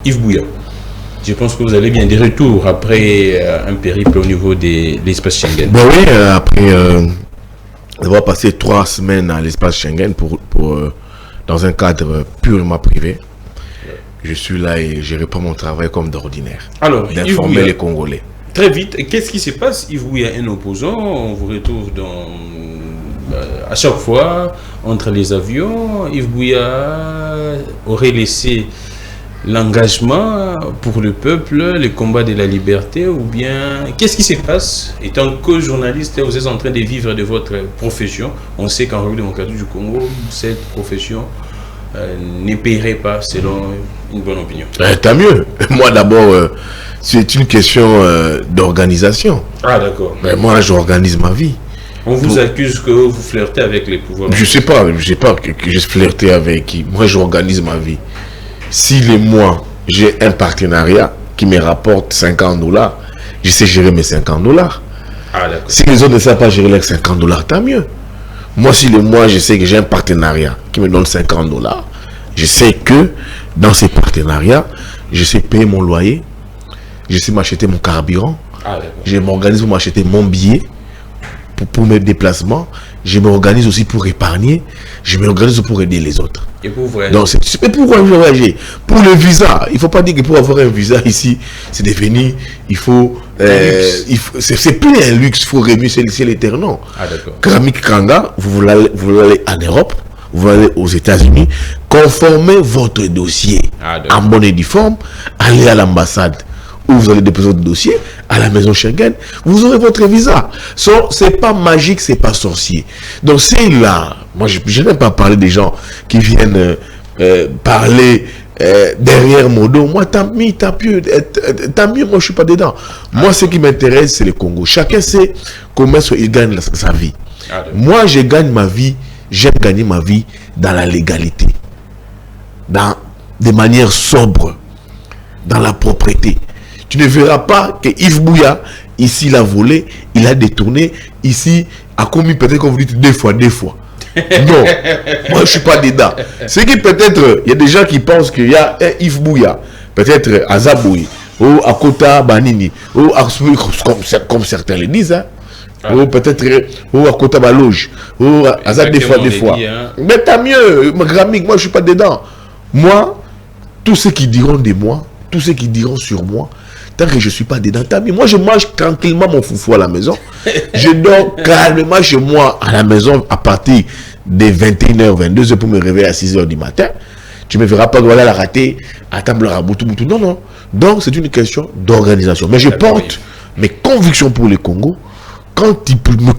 Yves Bouya, je pense que vous avez bien des retours après un périple au niveau de l'espace Schengen. Ben oui, après avoir passé 3 semaines à l'espace Schengen dans un cadre purement privé, je suis là et je reprends mon travail comme d'ordinaire. Alors, d'informer les Congolais. Très vite, qu'est-ce qui se passe? Yves Bouya, un opposant, on vous retrouve à chaque fois entre les avions. Yves Bouya aurait laissé l'engagement pour le peuple, le combat de la liberté, ou bien qu'est-ce qui se passe? Étant que journaliste, vous êtes en train de vivre de votre profession. On sait qu'en République démocratique du Congo, cette profession ne paierait pas selon une bonne opinion. Tant mieux. Moi d'abord, c'est une question d'organisation. Ah d'accord. Moi j'organise ma vie. On vous accuse que vous flirtez avec les pouvoirs. Je sais pas que je flirtais avec qui. Moi j'organise ma vie. Si les mois, j'ai un partenariat qui me rapporte $50, je sais gérer mes $50. Ah, d'accord. Si les autres ne savent pas gérer les $50, tant mieux. Moi, si les mois, je sais que j'ai un partenariat qui me donne $50, je sais que dans ces partenariats, je sais payer mon loyer, je sais m'acheter mon carburant, je m'organise pour m'acheter mon billet pour mes déplacements, je m'organise aussi pour épargner, je m'organise pour aider les autres. Et pour voyager. Donc, mais pourquoi voyager? Pour le visa, il ne faut pas dire que pour avoir un visa ici, c'est devenu, il faut c'est plus un luxe, il faut remuer, c'est l'éternel. Ah d'accord. Gramik Kanga, vous voulez aller en Europe, vous voulez aller aux États-Unis, conformez votre dossier en bonne et due forme, allez à l'ambassade où vous allez déposer votre dossier, à la maison Schengen, vous aurez votre visa. C'est pas magique, c'est pas sorcier. Donc c'est là, moi je n'aime pas parler des gens qui viennent parler derrière mon dos. Moi tant mieux, moi je suis pas dedans. Moi ce qui m'intéresse c'est le Congo. Chacun sait comment il gagne sa vie. Moi je gagne ma vie, j'aime gagner ma vie dans la légalité, de manière sobre, dans la propreté. Tu ne verras pas que Yves Bouya, ici, il a volé, il a détourné, ici, a commis peut-être, comme vous dites, deux fois. Non, moi, je ne suis pas dedans. C'est que peut-être, il y a des gens qui pensent qu'il y a un Yves Bouya, peut-être à Zaboui, ou à Kota Banini, ou à comme certains le disent, hein. Ou peut-être à Kota Baloge, ou à Zad des fois. Hein. Mais tant mieux, Gramik, moi, je ne suis pas dedans. Moi, tous ceux qui diront de moi, tous ceux qui diront sur moi, tant que je ne suis pas dedans, moi je mange tranquillement mon foufou à la maison. Je dors calmement chez moi à la maison à partir des 21h, 22h pour me réveiller à 6h du matin. Tu ne me verras pas voilà la rater à table à boutou. Non. Donc c'est une question d'organisation. Mais je porte mes convictions pour le Congo. Quand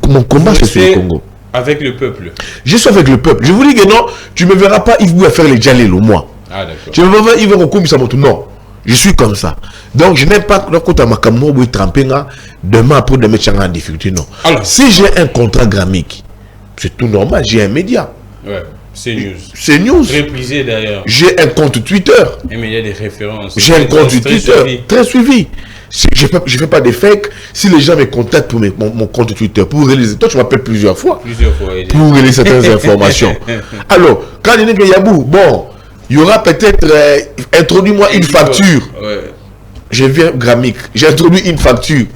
mon combat c'est sur le Congo. Avec le peuple. Je suis avec le peuple. Je vous dis que non, tu ne me verras pas Yves Bouya faire les djalelo moi. Ah d'accord. Tu ne me verras pas Yves Bouya non. Je suis comme ça. Donc, je n'aime pas quand ma caméra ou tremper demain après de mettre en difficulté. Non. Alors, si j'ai un contrat gramique, c'est tout normal. J'ai un média. Ouais, c'est news. C'est news. Réprisé d'ailleurs. J'ai un compte Twitter. Un média de référence. J'ai un compte Twitter très suivi. Je ne fais pas des fakes. Si les gens me contactent pour mon compte Twitter, pour réaliser. Toi, tu m'appelles plusieurs fois. Pour réaliser certaines informations. Alors, quand il y a Yabou, bon. Il y aura peut-être introduit-moi une facture. Ouais. Je viens Gramik. J'ai introduit une facture.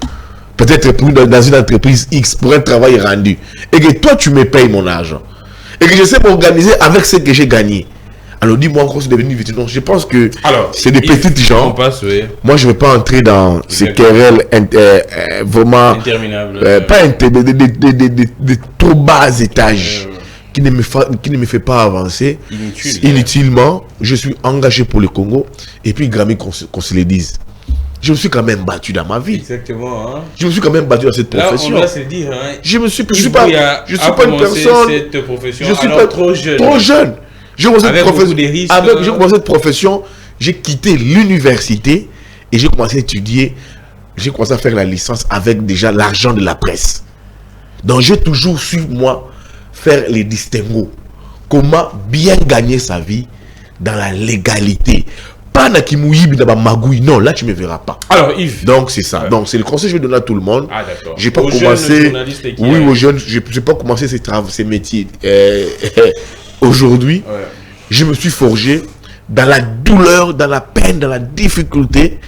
Peut-être dans une entreprise X pour un travail rendu. Et que toi, tu me payes mon argent. Et que je sais m'organiser avec ce que j'ai gagné. Alors dis-moi encore c'est devenu vite. Non, je pense que c'est des petites gens. Moi, je ne vais pas entrer dans ces querelles vraiment interminables. Pas des trop bas étages. Qui ne me fait pas avancer inutilement. Je suis engagé pour le Congo. Et puis, Grammy, qu'on se le dise. Je me suis quand même battu dans ma vie. Exactement. Hein? Je me suis quand même battu dans cette profession. Là, on doit se le dire. Hein? Je ne suis pas une personne. Cette profession, je suis pas trop jeune. J'ai commencé cette profession. J'ai quitté l'université et j'ai commencé à étudier. J'ai commencé à faire la licence avec déjà l'argent de la presse. Donc, j'ai toujours su, moi, faire les distinguos. Comment bien gagner sa vie dans la légalité. Pas na kimouyibi na ba magouille. Non, là tu me verras pas. Alors Yves. Donc c'est ça. Donc c'est le conseil que je vais donner à tout le monde. Ah d'accord. J'ai pas commencé. Oui, aux jeunes. Je n'ai pas commencé ces métiers aujourd'hui. Ouais. Je me suis forgé dans la douleur, dans la peine, dans la difficulté.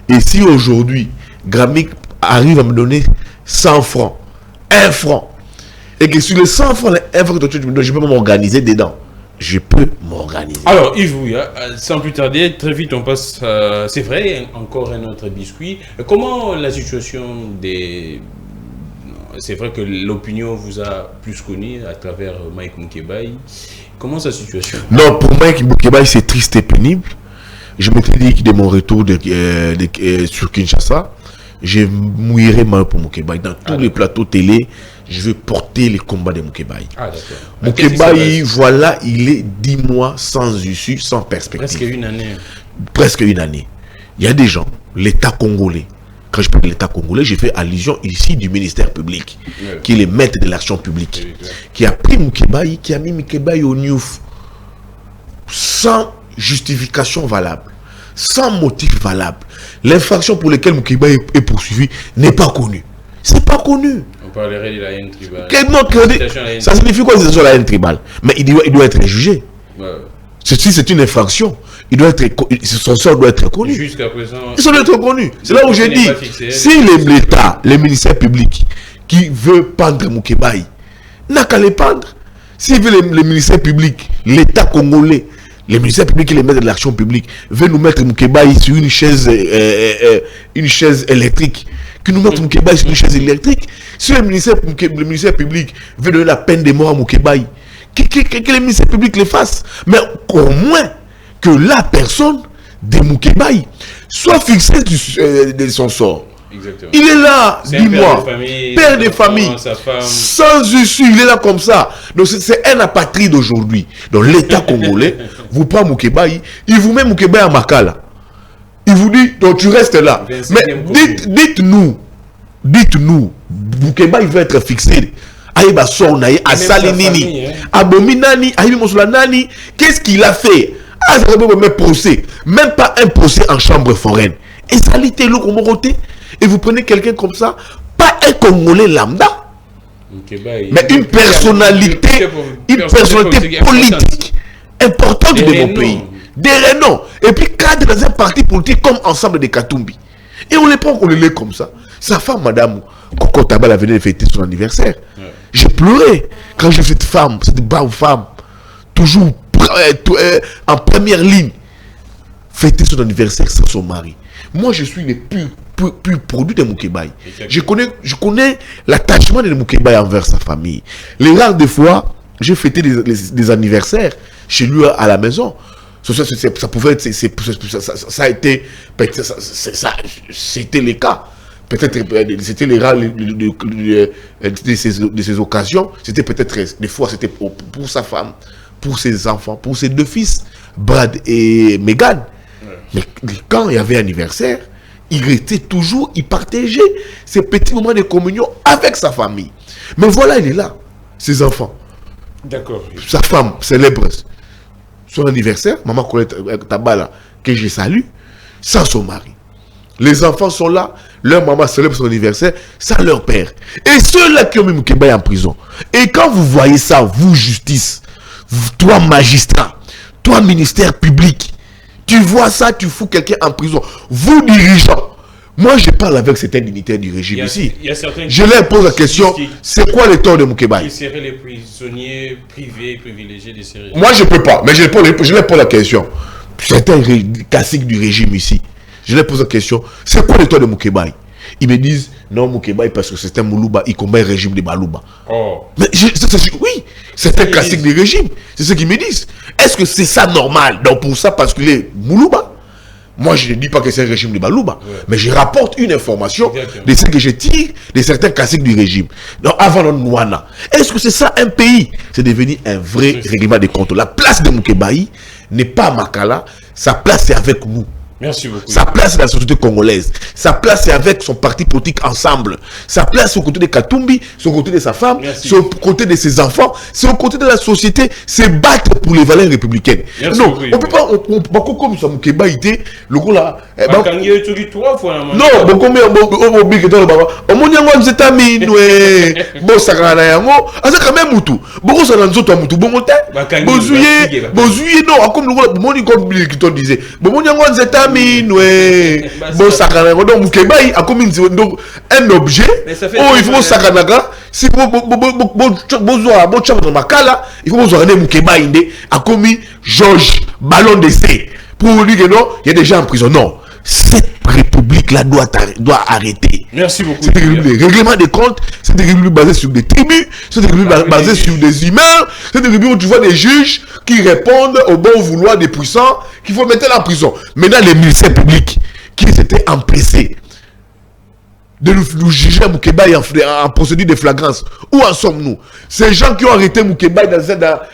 Et si aujourd'hui, Gramic arrive à me donner 100 francs, 1 franc, et que sur les 100 francs, les 1 franc que tu me donnes, je peux m'organiser dedans. Je peux m'organiser. Alors, Yves Bouya, sans plus tarder, très vite on passe, c'est vrai, encore un autre biscuit. Comment la situation des... C'est vrai que l'opinion vous a plus connu à travers Mike Moukebaï. Comment sa situation? Non, pour Mike Moukebaï, c'est triste et pénible. Je m'étais dit que de mon retour sur Kinshasa, je mouillerai mal pour Moukebaï. Dans tous les plateaux télé, je vais porter les combats de Moukebaï. Moukebaï, voilà, il est 10 mois sans issue, sans perspective. Presque une année. Presque une année. Il y a des gens, l'État congolais. Quand je parle de l'État congolais, j'ai fait allusion ici du ministère public, qui est le maître de l'action publique, qui a pris Moukebaï, qui a mis Moukebaï au Niouf, sans justification valable, sans motif valable. L'infraction pour laquelle Moukebaï est poursuivi n'est pas connue. C'est pas connu. On parlerait de la haine tribale. Ça signifie quoi sur la haine tribale? Mais il doit être jugé. Si c'est une infraction, il doit être, son sort doit être connu. Jusqu'à présent, il doit être connu. C'est là où j'ai dit, si l'État, le ministère public, qui veut pendre Moukebaï, n'a qu'à les pendre. S'il veut le ministère public, l'État congolais, le ministère public et les maîtres de l'action publique, veut nous mettre Moukebaï sur une chaise électrique, qui nous mette Moukebaï sur une chaise électrique, si le ministère public veut donner la peine de mort à Moukebaï, que le ministère public le fasse, mais au moins que la personne de Moukebaï soit fixée de son sort. Exactement. Il est là, dis-moi, père de famille, sans issue, il est là comme ça. Donc c'est un apatride aujourd'hui. Donc l'État congolais vous prend Moukebaï, il vous met Moukebaï à Makala. Il vous dit, donc tu restes là. Mais dites-nous, Moukebaï veut être fixé. Aïba Sornaï, Asalinini, Abominani, Aïbi Mosulanani, qu'est-ce qu'il a fait? Ah, ça va même procès, même pas un procès en chambre foraine. Et ça l'était le Comoroté. Et vous prenez quelqu'un comme ça, pas un Congolais lambda, mais une personnalité politique importante de mon pays, des renoms, et puis cadre dans un parti politique comme Ensemble des Katumbi. Et on les prend, on les lève comme ça. Sa femme, madame Coco Tabala, venait de fêter son anniversaire. J'ai pleuré quand j'ai vu cette femme, cette brave femme, toujours en première ligne, fêter son anniversaire sans son mari. Moi, je suis le plus produit de Moukebaï. Je connais l'attachement de Moukebaï envers sa famille. Les rares des fois, j'ai fêté des anniversaires chez lui à la maison. Ça pouvait être, ça a été, c'était le cas. Peut-être c'était les rares de ces occasions. C'était peut-être des fois c'était pour sa femme, pour ses enfants, pour ses deux fils, Brad et Megan. Mais quand il y avait anniversaire, il était toujours, il partageait ces petits moments de communion avec sa famille. Mais voilà, il est là, ses enfants. D'accord. Sa femme célèbre son anniversaire, maman Colette Tabala, que je salue, sans son mari. Les enfants sont là, leur maman célèbre son anniversaire sans leur père. Et ceux-là qui ont mis Moukebaï en prison. Et quand vous voyez ça, vous justice, toi magistrat, toi ministère public, tu vois ça, tu fous quelqu'un en prison. Vous dirigeants, moi je parle avec certains dignitaires du régime ici. Je leur pose la question, c'est quoi le tort de Moukebaï? Qui seraient les prisonniers privés, privilégiés de ces régimes? Moi je ne peux pas, mais je leur pose la question. Certains classiques du régime ici. Je leur pose la question, c'est quoi le tort de Moukebaï? Ils me disent, non, Moukebaï, parce que c'est un Moulouba, il combat le régime de Balouba. Oh. Mais oui, c'est un classique du régime. C'est ce qu'ils me disent. Est-ce que c'est ça normal? Donc pour ça, parce qu'il est Moulouba. Moi, je ne dis pas que c'est un régime de Balouba, mais je rapporte une information de ce que je tire de certains classiques du régime. Donc avant le Nouana, est-ce que c'est ça un pays? C'est devenu un vrai règlement de compte. La place de Moukebaï n'est pas à Makala, sa place est avec nous. Merci beaucoup. Sa place dans la société congolaise. Sa place c'est avec son parti politique ensemble. Sa place c'est au côté de Katumbi, c'est au côté de sa femme, c'est au côté de ses enfants, c'est au côté de la société, c'est battre pour les valeurs républicaines. Merci non, beaucoup. on peut pas, on comme ça, Mukeba été, le coup là. Non, bon, big dans le baba. On m'a dit on s'est amis, bon ça quand yango, asa quand même mutu. Beaucoup ça dans autres mutu, bon monté. Bozuye, non, comme le coup, bon ni comme Bill Clinton disait, bon on y on s'est amis, bon ça quand yango donc Mukeba a comme un objet. Oh il faut ça quand yango. Si bon chama dans makala, il faut besoin de Mukeba inde a commis Georges Ballon d'essai. Pour lui que non, il y a des gens en prison. Non, cette république-là doit arrêter. Merci beaucoup. C'est des règlements de comptes, c'est des républiques basées sur des tribus, c'est des républiques basées sur des humains, c'est des républiques où tu vois des juges qui répondent au bon vouloir des puissants, qu'il faut mettre en prison. Maintenant, les ministères publics qui s'étaient empressés de nous juger Mukeba en procédure de flagrance. Où en sommes-nous? Ces gens qui ont arrêté Mukeba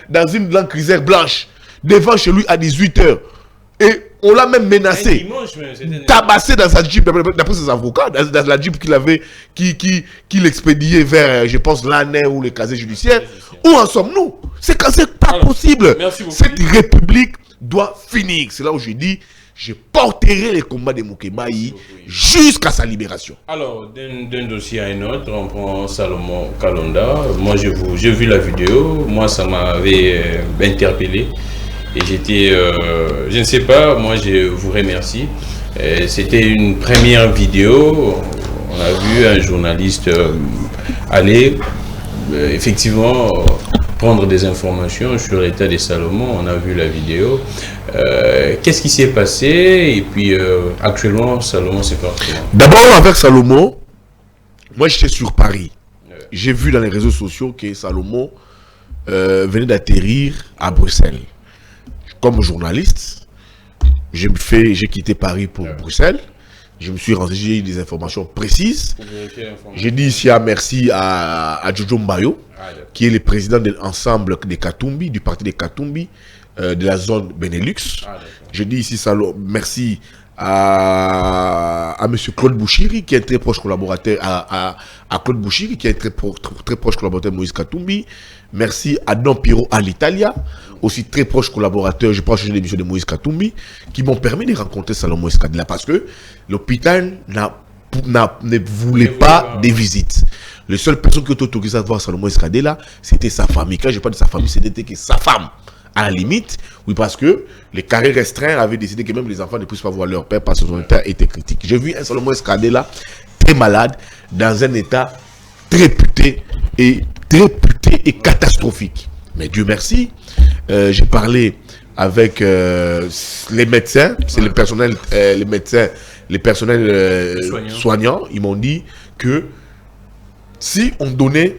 dans une grande crisère blanche, devant chez lui à 18h. Et on l'a même menacé, tabassé dans sa jeep, d'après ses avocats, dans la jeep qu'il expédiait vers, je pense, l'année ou le casier judiciaire. Où en sommes-nous? C'est pas possible. Cette république doit finir. C'est là où je dis, je porterai les combats de Mukeba jusqu'à sa libération. Alors, d'un dossier à un autre, on prend Salomon Kalonda. Moi, j'ai vu la vidéo. Moi, ça m'avait interpellé. Et j'étais, je ne sais pas, moi je vous remercie. C'était une première vidéo. On a vu un journaliste aller effectivement prendre des informations sur l'état de Salomon. On a vu la vidéo. Qu'est-ce qui s'est passé? Et puis actuellement, Salomon s'est parti. D'abord, avec Salomon, moi j'étais sur Paris. J'ai vu dans les réseaux sociaux que Salomon venait d'atterrir à Bruxelles. Comme journaliste, j'ai quitté Paris pour Bruxelles. Je me suis renseigné, j'ai eu des informations précises. J'ai dit ici merci à Jojo Mbayo, qui est le président de l'ensemble des Katumbi, du parti des Katumbi, de la zone Benelux. J'ai dit ici merci à M. Claude Bouchiri, qui est un très proche collaborateur, à Claude Bouchiri, qui est un très proche collaborateur de Moïse Katumbi. Merci à Don Piro à l'Italia, aussi très proche collaborateur, je pense, l'émission de Moïse Katumbi, qui m'ont permis de rencontrer Salomon Escadela parce que l'hôpital ne voulait pas des visites. La seule personne qui était autorisée à voir Salomon Escadela, c'était sa famille. Quand je parle de sa famille, c'était que sa femme. À la limite, oui, parce que les carrés restreints avaient décidé que même les enfants ne puissent pas voir leur père parce que son état était critique. J'ai vu un Salomon Escadela très malade, dans un état très puté et catastrophique. Mais Dieu merci, j'ai parlé avec les médecins, c'est le personnel, les médecins, les personnels soignants. Ils m'ont dit que si on donnait